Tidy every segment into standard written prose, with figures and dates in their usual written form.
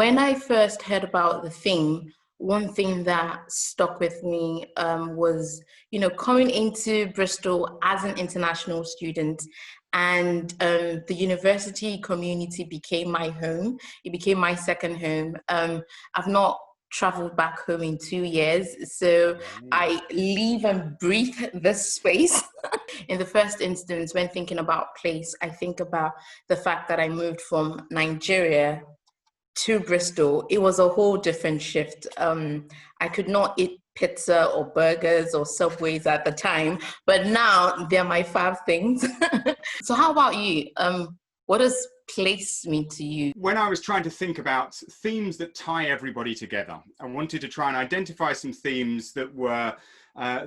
When I first heard about the theme, one thing that stuck with me was, coming into Bristol as an international student, and the university community became my home. It became my second home. I've not traveled back home in 2 years, so I live and breathe this space. In the first instance, when thinking about place, I think about the fact that I moved from Nigeria to Bristol. It was a whole different shift. I could not eat pizza or burgers or Subways at the time, but now they're my fave things. So how about you? What does place mean to you? When I was trying to think about themes that tie everybody together, I wanted to try and identify some themes that were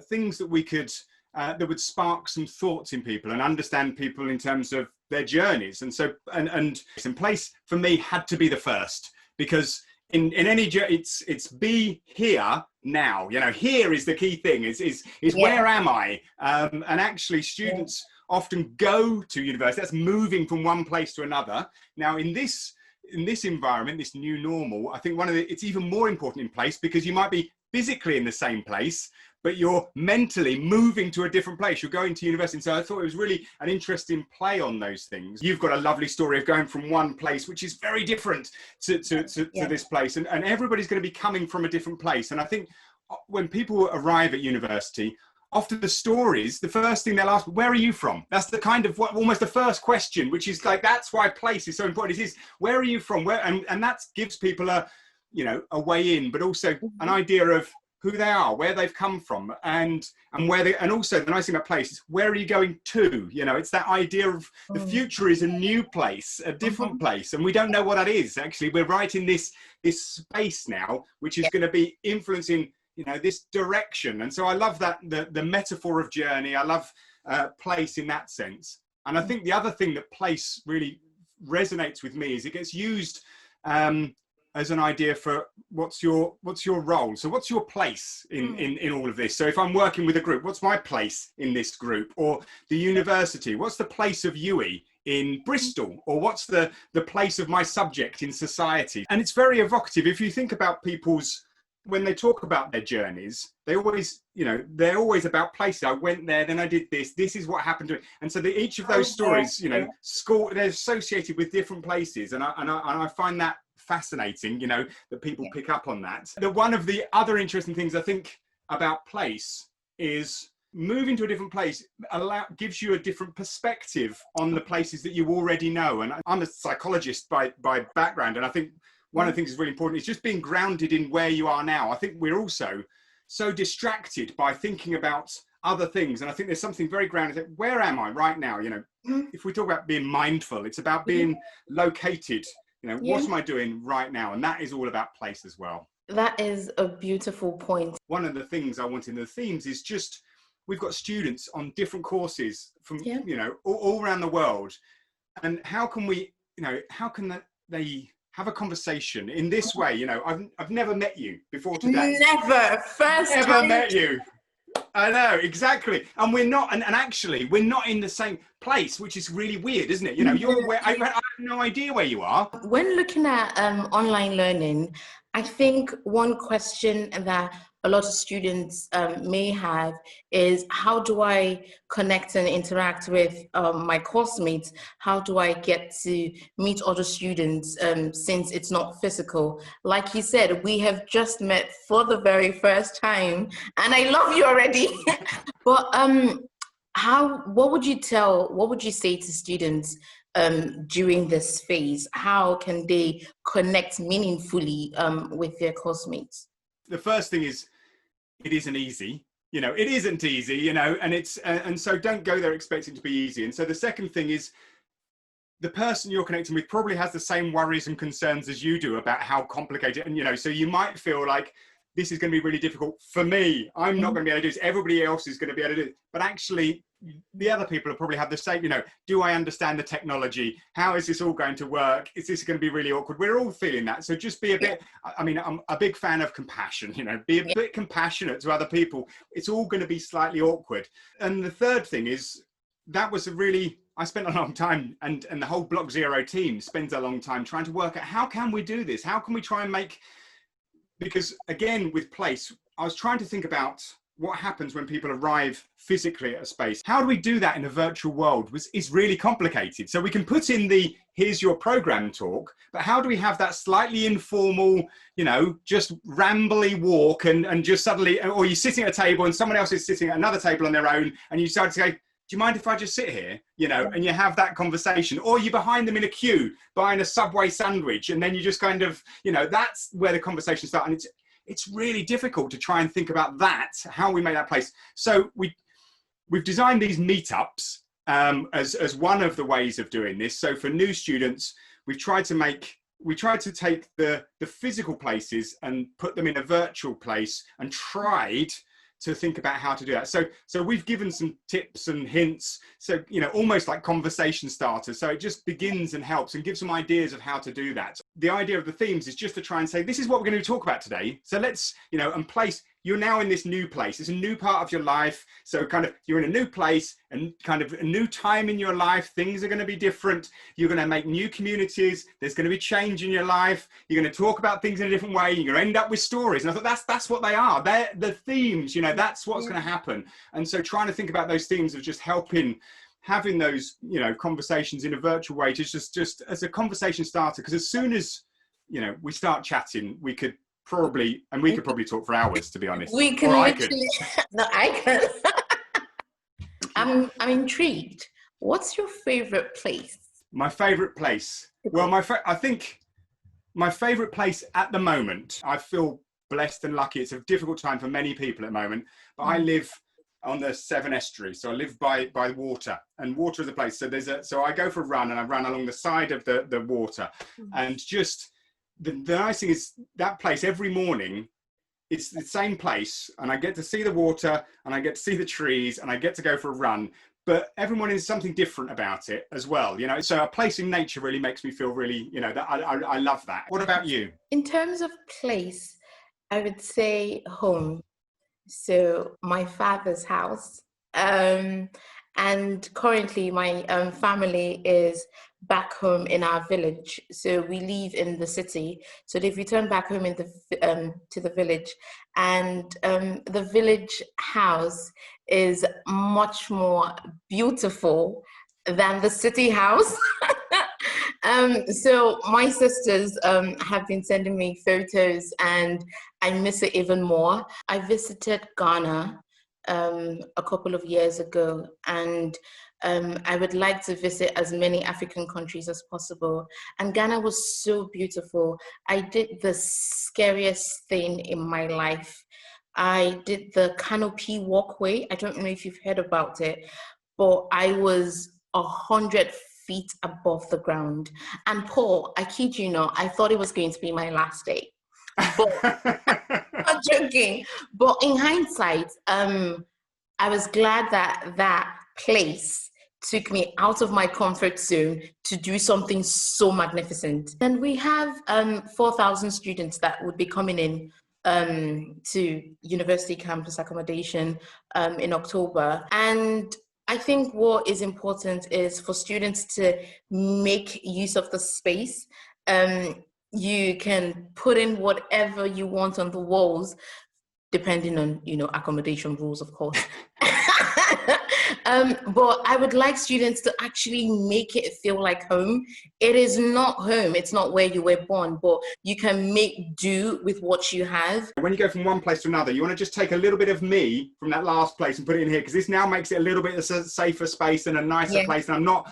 things that we could that would spark some thoughts in people and understand people in terms of their journeys. And so, and place for me had to be the first, because in any journey, it's be here now. Here is the key thing. Is where am I? And actually, students often go to university. That's moving from one place to another. Now, in this environment, this new normal, I think it's even more important in place, because you might be physically in the same place, but you're mentally moving to a different place. You're going to university. And so I thought it was really an interesting play on those things. You've got a lovely story of going from one place, which is very different to this place. And everybody's going to be coming from a different place. And I think when people arrive at university, often the stories, the first thing they'll ask, where are you from? That's the kind of almost the first question, which is like, that's why place is so important. It is, where are you from? And that gives people a way in, but also an idea of who they are, where they've come from, and where they, and also the nice thing about place is, where are you going to? It's that idea of the future is a new place, a different place, and we don't know what that is. Actually, we're right in this space now, which is going to be influencing this direction. And so I love that the metaphor of journey. I love place in that sense. And I think the other thing that place really resonates with me is it gets used as an idea for what's your role. So what's your place in all of this? So if I'm working with a group, what's my place in this group? Or the university, what's the place of UWE in Bristol? Or what's the place of my subject in society? And it's very evocative. If you think about when they talk about their journeys, they're always about places. I went there, then I did this. This is what happened to it. And so each of those stories, they're associated with different places. And I find that fascinating, that people pick up on that. One of the other interesting things I think about place is moving to a different place gives you a different perspective on the places that you already know. And I'm a psychologist by background, and I think one of the things that's really important is just being grounded in where you are now. I think we're also so distracted by thinking about other things. And I think there's something very grounded. Where am I right now? If we talk about being mindful, it's about being located. What am I doing right now? And that is all about place as well. That is a beautiful point. One of the things I want in the themes is just, we've got students on different courses from, all around the world. And how can they have a conversation in this way? I've never met you before today. Never. First never time. met you. I know, exactly. And we're not, and actually we're not in the same place, which is really weird, isn't it? You're where I have no idea where you are. When looking at online learning, I think one question that a lot of students may have is, how do I connect and interact with my course mates? How do I get to meet other students since it's not physical? Like you said, we have just met for the very first time, and I love you already. But what would you say to students during this phase? How can they connect meaningfully with their course mates? The first thing is, it isn't easy. It isn't easy, and so don't go there expecting it to be easy. And so the second thing is, the person you're connecting with probably has the same worries and concerns as you do about how complicated, and so you might feel like this is going to be really difficult for me. I'm not going to be able to do this. Everybody else is going to be able to do it. But actually, the other people will probably have the same, do I understand the technology? How is this all going to work? Is this going to be really awkward? We're all feeling that. So just be a bit, I'm a big fan of compassion, be a bit compassionate to other people. It's all going to be slightly awkward. And the third thing is, that was I spent a long time, and the whole Block Zero team spends a long time trying to work out, how can we do this? How can we try and make, because again, with place, I was trying to think about what happens when people arrive physically at a space. How do we do that in a virtual world is really complicated. So we can put in here's your program talk, but how do we have that slightly informal, just rambly walk and just suddenly, or you're sitting at a table and someone else is sitting at another table on their own and you start to say, do you mind if I just sit here? And you have that conversation, or you're behind them in a queue buying a Subway sandwich. And then you just kind of, that's where the conversation starts. And it's really difficult to try and think about that, how we make that place. So we've designed these meetups as one of the ways of doing this. So for new students, we tried to take the physical places and put them in a virtual place and tried to think about how to do that. So we've given some tips and hints, so almost like conversation starters, so it just begins and helps and gives some ideas of how to do that. The idea of the themes is just to try and say, this is what we're going to talk about today, so let's and place, you're now in this new place, it's a new part of your life, so kind of you're in a new place and kind of a new time in your life, things are going to be different, you're going to make new communities, there's going to be change in your life, you're going to talk about things in a different way, you're going to end up with stories. And I thought that's what they are, they're the themes, that's what's going to happen. And so trying to think about those themes of just having those conversations in a virtual way, just as a conversation starter, because as soon as we start chatting, we could probably talk for hours, to be honest. We can literally. No, I can. I'm intrigued. What's your favorite place? My favorite place. Well, I think my favorite place at the moment, I feel blessed and lucky. It's a difficult time for many people at the moment, but I live on the Severn Estuary, so I live by water, and water is a place. So I go for a run, and I run along the side of the water, and just the nice thing is that place every morning, it's the same place, and I get to see the water, and I get to see the trees, and I get to go for a run. But every morning is something different about it as well, So a place in nature really makes me feel really, that I love that. What about you? In terms of place, I would say home. So my father's house, and currently my family is back home in our village. So we live in the city, so they've returned back home to the village, and the village house is much more beautiful than the city house. So my sisters have been sending me photos, and I miss it even more. I visited Ghana a couple of years ago, and I would like to visit as many African countries as possible. And Ghana was so beautiful. I did the scariest thing in my life. I did the canopy walkway. I don't know if you've heard about it, but I was 100 feet above the ground. And Paul, I kid you not, I thought it was going to be my last day. But not joking. But in hindsight, I was glad that place took me out of my comfort zone to do something so magnificent. And we have 4,000 students that would be coming in to university campus accommodation in October. And I think what is important is for students to make use of the space. You can put in whatever you want on the walls, depending on, accommodation rules, of course. But I would like students to actually make it feel like home. It is not home. It's not where you were born, but you can make do with what you have. When you go from one place to another, you want to just take a little bit of me from that last place and put it in here, because this now makes it a little bit of a safer space and a nicer place. And I'm not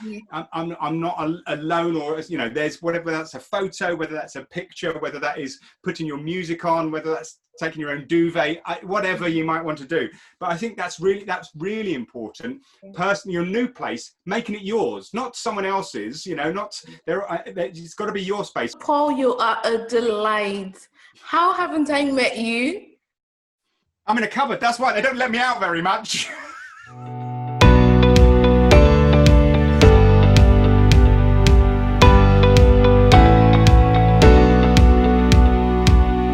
alone, or, there's whatever, that's a photo, whether that's a picture, whether that is putting your music on, whether that's taking your own duvet, whatever you might want to do. But I think that's really important. Personally, your new place, making it yours, not someone else's, it's got to be your space. Paul, you are a delight. How haven't I met you? I'm in a cupboard, that's why they don't let me out very much.